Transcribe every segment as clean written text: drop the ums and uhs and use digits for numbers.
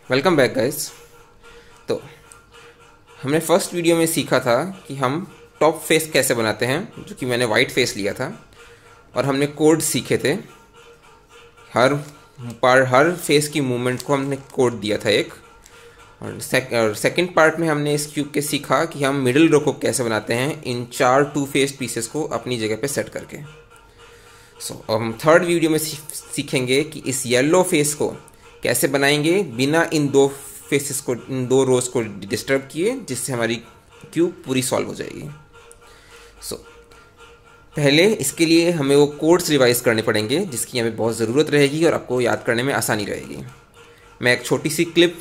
Welcome back guys. तो हमने first video में सीखा था कि हम टॉप फेस कैसे बनाते हैं, जो कि मैंने वाइट फेस लिया था और हमने कोड सीखे थे। हर फेस की मूवमेंट को हमने कोड दिया था एक। और सेकंड पार्ट में हमने इस क्यूब के सीखा कि हम मिडिल रो को कैसे बनाते हैं इन 4 टू फेस पीसेस को अपनी जगह पे सेट करके। अब हम थर्ड वीडियो में सीखेंगे कि इस येलो फेस को कैसे बनाएंगे बिना इन दो फेसेस को, इन दो रोज को डिस्टर्ब किए, जिससे हमारी क्यूब पूरी सॉल्व हो जाएगी। पहले इसके लिए हमें वो कोड्स रिवाइज करने पड़ेंगे, जिसकी हमें बहुत ज़रूरत रहेगी और आपको याद करने में आसानी रहेगी। मैं एक छोटी सी क्लिप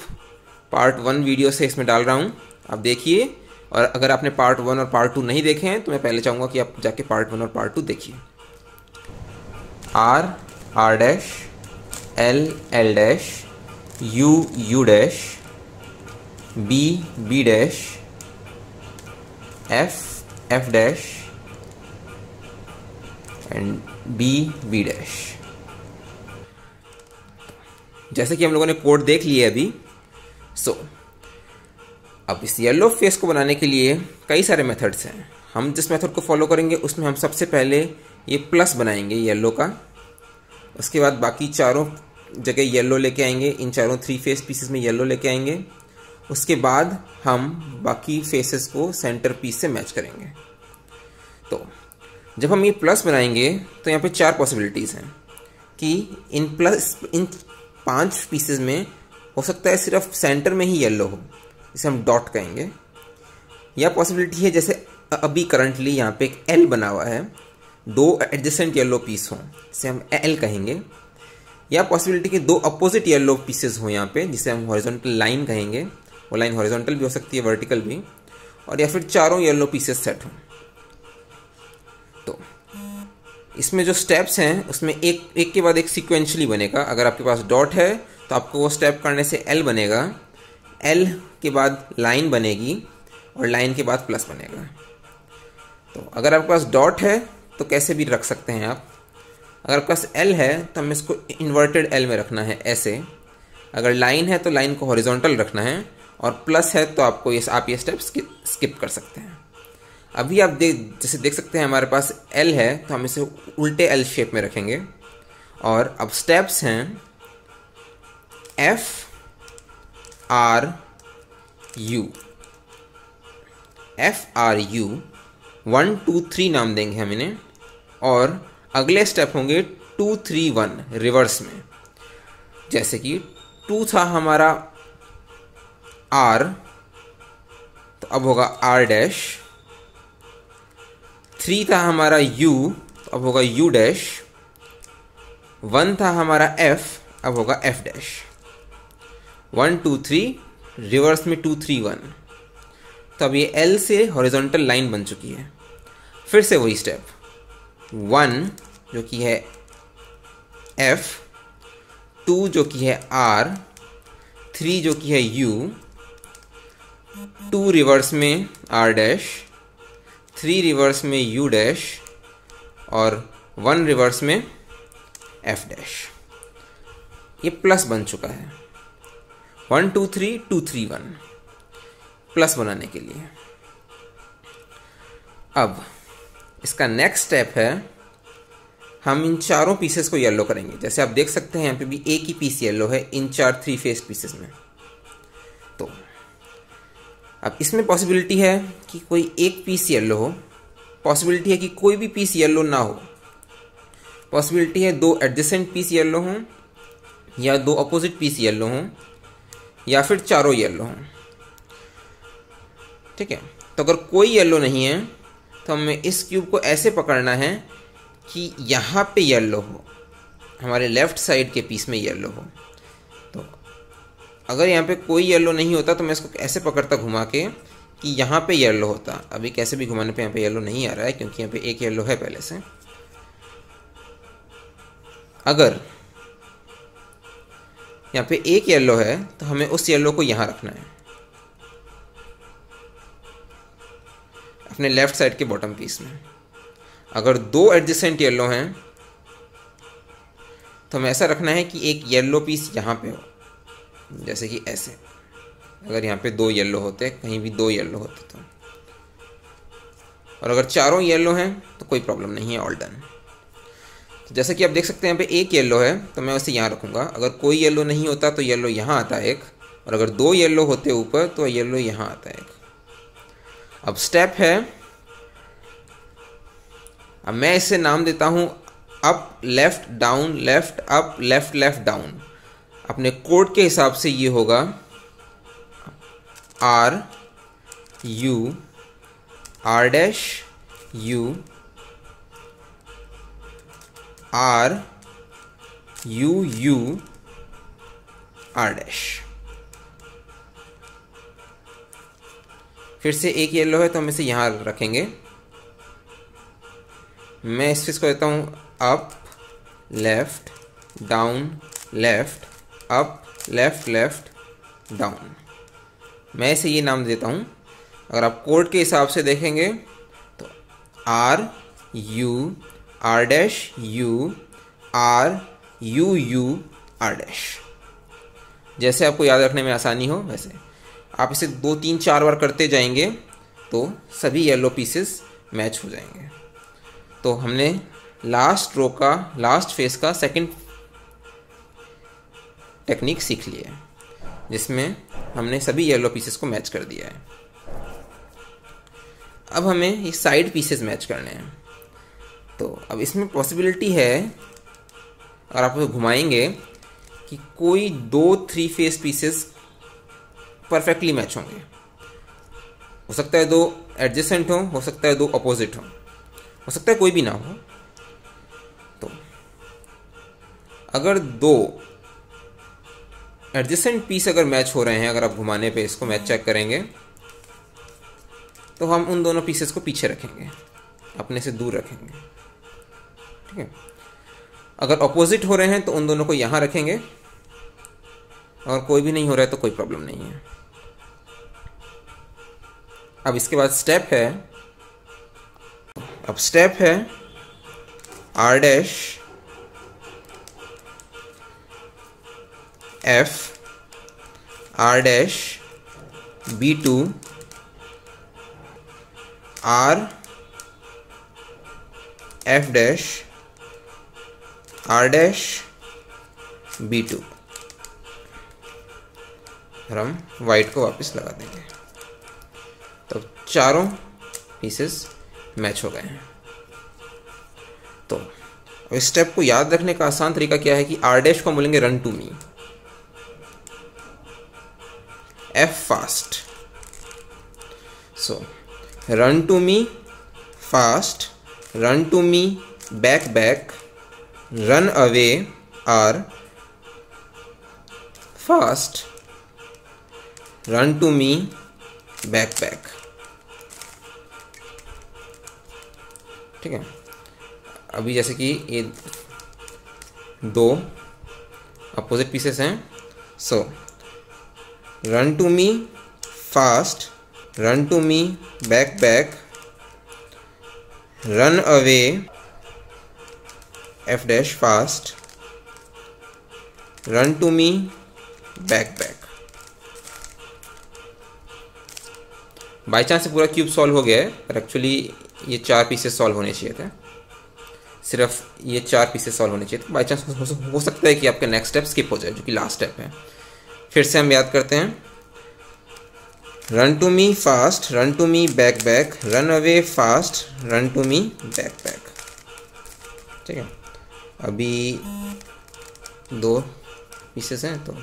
पार्ट 1 वीडियो से इसमें डाल रहा हूँ, आप देखिए। और अगर आपने पार्ट 1 और पार्ट 2 नहीं देखे हैं तो मैं पहले चाहूँगा कि आप जाके पार्ट 1 और पार्ट 2 देखिए। R R dash, L L dash, U U dash, B B dash, F F dash and B B dash. जैसे कि हम लोगों ने कोड देख लिया अभी। अब इस येलो फेस को बनाने के लिए कई सारे मेथड्स हैं। हम जिस मेथड को फॉलो करेंगे उसमें हम सबसे पहले ये प्लस बनाएंगे येलो का। उसके बाद बाकी चारों जगह येलो लेके आएंगे, इन चारों 3 फेस पीसेस में येलो लेके आएंगे। उसके बाद हम बाकी फेसेस को सेंटर पीस से मैच करेंगे। तो जब हम ये प्लस बनाएंगे तो यहाँ पे 4 पॉसिबिलिटीज़ हैं कि इन 5 पीसेस में हो सकता है सिर्फ सेंटर में ही येलो हो, जिसे हम डॉट कहेंगे। या पॉसिबिलिटी है जैसे अभी करंटली यहाँ पे एक एल बना हुआ है, 2 एडजेसेंट येलो पीस हों, जिसे हम एल कहेंगे। या पॉसिबिलिटी के 2 अपोजिट येलो पीसेस हों यहाँ पे, जिसे हम हॉरिजॉन्टल लाइन कहेंगे। वो लाइन हॉरिजॉन्टल भी हो सकती है, वर्टिकल भी। और या फिर चारों येलो पीसेस सेट हों। तो इसमें जो स्टेप्स हैं उसमें एक के बाद एक सीक्वेंशली बनेगा। अगर आपके पास डॉट है तो आपको वो स्टेप करने से एल बनेगा, एल के बाद लाइन बनेगी और लाइन के बाद प्लस बनेगा। तो अगर आपके पास डॉट है तो कैसे भी रख सकते हैं आप। अगर आपके पास एल है तो हमें इसको इन्वर्टेड एल में रखना है ऐसे। अगर लाइन है तो लाइन को हॉरिजॉन्टल रखना है, और प्लस है तो आप ये स्टेप स्किप कर सकते हैं। अभी आप जैसे देख सकते हैं हमारे पास एल है तो हम इसे उल्टे एल शेप में रखेंगे। और अब स्टेप्स हैं F R U, F R U 1 2 3 नाम देंगे हम इन्हें। और अगले स्टेप होंगे 2 3 1 रिवर्स में। जैसे कि 2 था हमारा R, तो अब होगा R डैश। 3 था हमारा U, तो अब होगा U डैश। 1 था हमारा F, अब होगा F डैश। 1 2 3 रिवर्स में 2 3 1। तो अब ये L से हॉरिजॉन्टल लाइन बन चुकी है। फिर से वही स्टेप 1 जो कि है F, 2 जो कि है R, 3 जो कि है U, 2 रिवर्स में R डैश, 3 रिवर्स में U डैश और 1 रिवर्स में F डैश। ये प्लस बन चुका है। 1 2 3 2 3 1 प्लस बनाने के लिए। अब इसका नेक्स्ट स्टेप है, हम इन चारों पीसेस को येलो करेंगे। जैसे आप देख सकते हैं यहाँ पे भी एक ही पीस येलो है इन 4 3 फेस पीसेस में। तो अब इसमें पॉसिबिलिटी है कि कोई एक पीस येलो हो, पॉसिबिलिटी है कि कोई भी पीस येलो ना हो, पॉसिबिलिटी है 2 एडजेसेंट पीस येलो हों, या 2 अपोजिट पीस येलो हों, या फिर चारों येलो हों। ठीक है। तो अगर कोई येलो नहीं है तो हमें इस क्यूब को ऐसे पकड़ना है कि यहाँ पे येलो हो, हमारे लेफ्ट साइड के पीस में येलो हो। तो अगर यहाँ पे कोई येलो नहीं होता तो मैं इसको ऐसे पकड़ता घुमा के कि यहाँ पे येलो होता। अभी कैसे भी घुमाने पे यहाँ पे येलो नहीं आ रहा है, क्योंकि यहाँ पे एक येलो है पहले से। अगर यहाँ पे एक येलो है तो हमें उस येलो को यहाँ रखना है, अपने लेफ्ट साइड के बॉटम पीस में। अगर 2 एडजेसेंट येलो हैं तो हमें ऐसा रखना है कि एक येलो पीस यहाँ पे हो, जैसे कि ऐसे, अगर यहाँ पे 2 येलो होते, कहीं भी 2 येलो होते तो, और अगर चारों येलो हैं तो कोई प्रॉब्लम नहीं है, ऑल डन। तो जैसे कि आप देख सकते हैं यहाँ पे 1 येलो है तो मैं उसे यहाँ रखूँगा, अगर कोई येलो नहीं होता तो येलो यहाँ आता है एक, और अगर 2 येलो होते ऊपर तो येलो यहाँ आता है एक। अब स्टेप है, अब मैं इसे नाम देता हूँ up left down left up left left down. अपने कोड के हिसाब से ये होगा R U R dash U R U U R dash. फिर से 1 येलो है तो हम इसे यहाँ रखेंगे। मैं इस चीज़ को देता हूँ up left down left up left left down. मैं इसे ये नाम देता हूँ। अगर आप कोड के हिसाब से देखेंगे तो R U R dash U R U U R dash. जैसे आपको याद रखने में आसानी हो वैसे आप इसे 2 3 4 बार करते जाएंगे तो सभी येलो पीसेस मैच हो जाएंगे। तो हमने लास्ट रो का लास्ट फेस का सेकंड टेक्निक सीख लिया है, जिसमें हमने सभी येलो पीसेस को मैच कर दिया है। अब हमें ये साइड पीसेस मैच करने हैं। तो अब इसमें पॉसिबिलिटी है, और आप घुमाएंगे कि कोई 2 3 फेस पीसेस परफेक्टली मैच होंगे। हो सकता है 2 एडजेसेंट हो सकता है 2 अपोजिट हो सकता है कोई भी ना हो। तो अगर 2 एडजेसेंट पीस अगर मैच हो रहे हैं, अगर आप घुमाने पे इसको मैच चेक करेंगे तो हम उन दोनों पीसेस को पीछे रखेंगे, अपने से दूर रखेंगे, ठीक है। अगर अपोजिट हो रहे हैं तो उन दोनों को यहाँ रखेंगे, और कोई भी नहीं हो रहा है तो कोई प्रॉब्लम नहीं है। अब इसके बाद स्टेप है, अब स्टेप है R dash F R dash B2 R F dash R dash B2, और हम वाइट को वापस लगा देंगे। तो चारों पीसेस मैच हो गए हैं। तो इस स्टेप को याद रखने का आसान तरीका क्या है कि आर डैश को हम बोलेंगे run to me, F fast. So run to me fast, run to me back back, run away R fast, run to me back back, ठीक है। अभी जैसे कि ये 2 अपोजिट पीसेस हैं, so run to me fast, run to me back back, run away F dash fast, run to me back back. By chance से पूरा cube solve हो गया है, पर एक्चुअली ये 4 पीसेस सॉल्व होने चाहिए थे, सिर्फ ये 4 पीसेस सॉल्व होने चाहिए थे। बाई चांस हो सकता है कि आपका नेक्स्ट स्टेप स्किप हो जाए, जो कि लास्ट स्टेप है। फिर से हम याद करते हैं, run to me fast, run to me back back, run away fast, run to me back back, ठीक है। अभी 2 पीसेस हैं, तो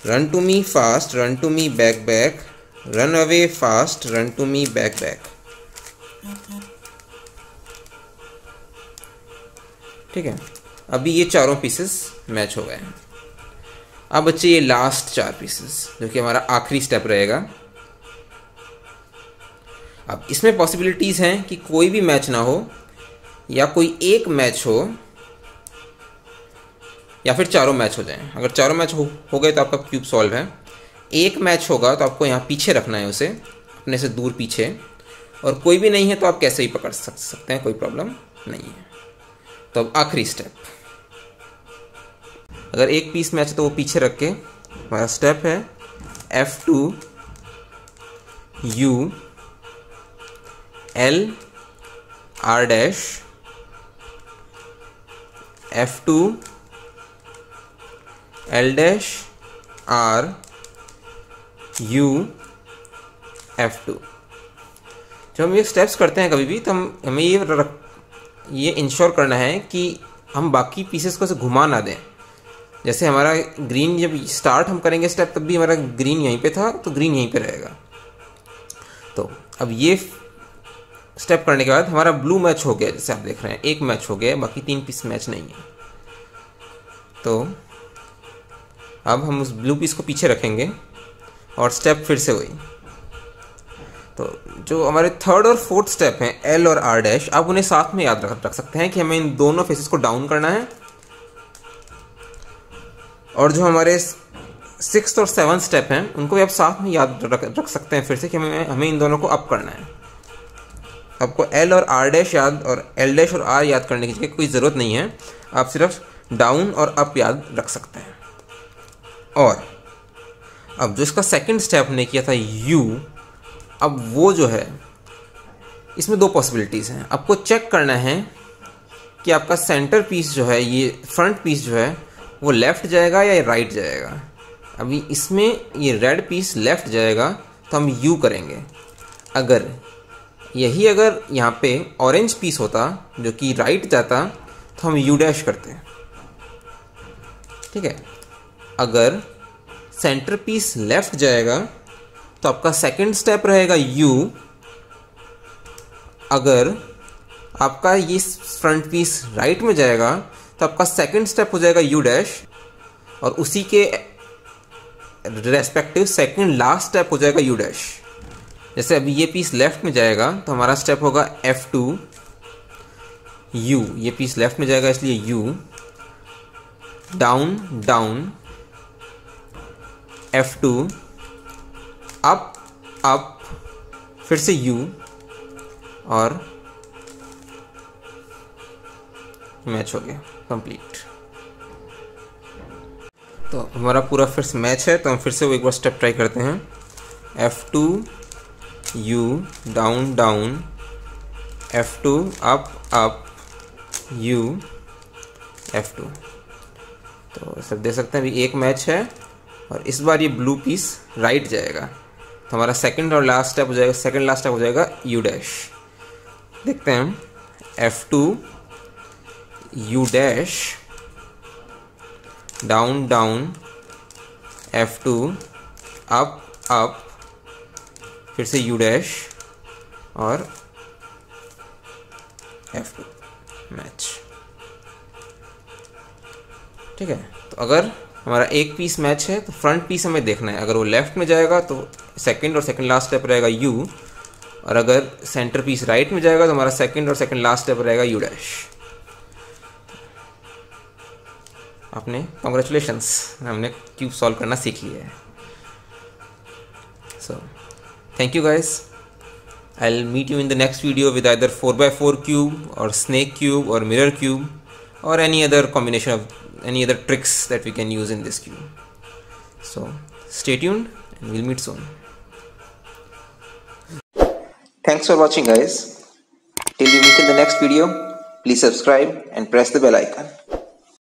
run to me fast, run to me back back, run away fast, run to me back back, ठीक है। अभी ये चारों पीसेस मैच हो गए हैं। अब बच्चे ये लास्ट 4 पीसेस जो कि हमारा आखिरी स्टेप रहेगा। अब इसमें पॉसिबिलिटीज हैं कि कोई भी मैच ना हो, या कोई एक मैच हो, या फिर चारों मैच हो जाएं। अगर चारों मैच हो गए तो आपका क्यूब सॉल्व है। एक मैच होगा तो आपको यहाँ पीछे रखना है उसे, अपने से दूर पीछे, और कोई भी नहीं है तो आप कैसे ही पकड़ सकते हैं, कोई प्रॉब्लम नहीं है। तो अब आखिरी स्टेप, अगर एक पीस मैच है तो वो पीछे रख के हमारा स्टेप है F2 U L R dash F2 L dash R U F2। जब हम ये स्टेप्स करते हैं कभी भी तो हमें ये इंश्योर करना है कि हम बाकी पीसेस को से घुमा ना दें। जैसे हमारा ग्रीन जब स्टार्ट हम करेंगे स्टेप तब भी हमारा ग्रीन यहीं पे था तो ग्रीन यहीं पे रहेगा। तो अब ये स्टेप करने के बाद हमारा ब्लू मैच हो गया, जैसे आप देख रहे हैं एक मैच हो गया, बाकी 3 पीस मैच नहीं है। तो अब हम उस ब्लू पीस को पीछे रखेंगे और स्टेप फिर से वही। तो जो हमारे थर्ड और फोर्थ स्टेप हैं एल और आर डैश, आप उन्हें साथ में याद रख सकते हैं कि हमें इन दोनों फेसेस को डाउन करना है। और जो हमारे 6th और 7th स्टेप हैं उनको भी आप साथ में याद रख सकते हैं फिर से कि हमें इन दोनों को अप करना है। आपको एल और आर डैश याद और एल डैश और आर याद करने की कोई ज़रूरत नहीं है, आप सिर्फ डाउन और अप याद रख सकते हैं। और अब जो इसका सेकंड स्टेप हमने किया था यू, अब वो जो है इसमें 2 पॉसिबिलिटीज़ हैं। आपको चेक करना है कि आपका सेंटर पीस जो है, ये फ्रंट पीस जो है वो लेफ़्ट जाएगा या राइट जाएगा। अभी इसमें ये रेड पीस लेफ़्ट जाएगा तो हम यू करेंगे। अगर यहाँ पे ऑरेंज पीस होता जो कि राइट जाता तो हम यू डैश करते, ठीक है। अगर सेंटर पीस लेफ़्ट जाएगा तो आपका सेकंड स्टेप रहेगा यू। अगर आपका ये फ्रंट पीस राइट में जाएगा तो आपका सेकंड स्टेप हो जाएगा यू डैश, और उसी के रेस्पेक्टिव सेकंड लास्ट स्टेप हो जाएगा यू डैश। जैसे अभी ये पीस लेफ्ट में जाएगा तो हमारा स्टेप होगा F2 U, ये पीस लेफ्ट में जाएगा इसलिए U, down down F2 up up फिर से U और मैच हो गया कंप्लीट। तो हमारा पूरा फिर से मैच है, तो हम फिर से वो एक बार स्टेप ट्राई करते हैं। F2 U down down F2 up up U F2। तो सब देख सकते हैं अभी एक मैच है और इस बार ये ब्लू पीस राइट जाएगा तो हमारा सेकंड और लास्ट स्टेप हो जाएगा, सेकंड लास्ट स्टेप हो जाएगा U डैश। देखते हैं हम F2 U dash down down F2 up up फिर से U डैश और F2 मैच, ठीक है। तो अगर हमारा एक पीस मैच है तो फ्रंट पीस हमें देखना है, अगर वो लेफ्ट में जाएगा तो सेकंड और सेकंड लास्ट स्टेप रहेगा U, और अगर सेंटर पीस राइट में जाएगा तो हमारा सेकंड और सेकंड लास्ट स्टेप रहेगा U डैश। आपने कॉन्ग्रेचुलेशंस, हमने क्यूब सॉल्व करना सीख लिया है। So thank you guys, I will meet you in the next video with either 4x4 cube और स्नेक क्यूब और मिरर क्यूब और any other combination of any other tricks that we can use in this cube. So stay tuned and we'll meet soon. Thanks for watching guys. Till we meet in the next video, please subscribe and press the bell icon.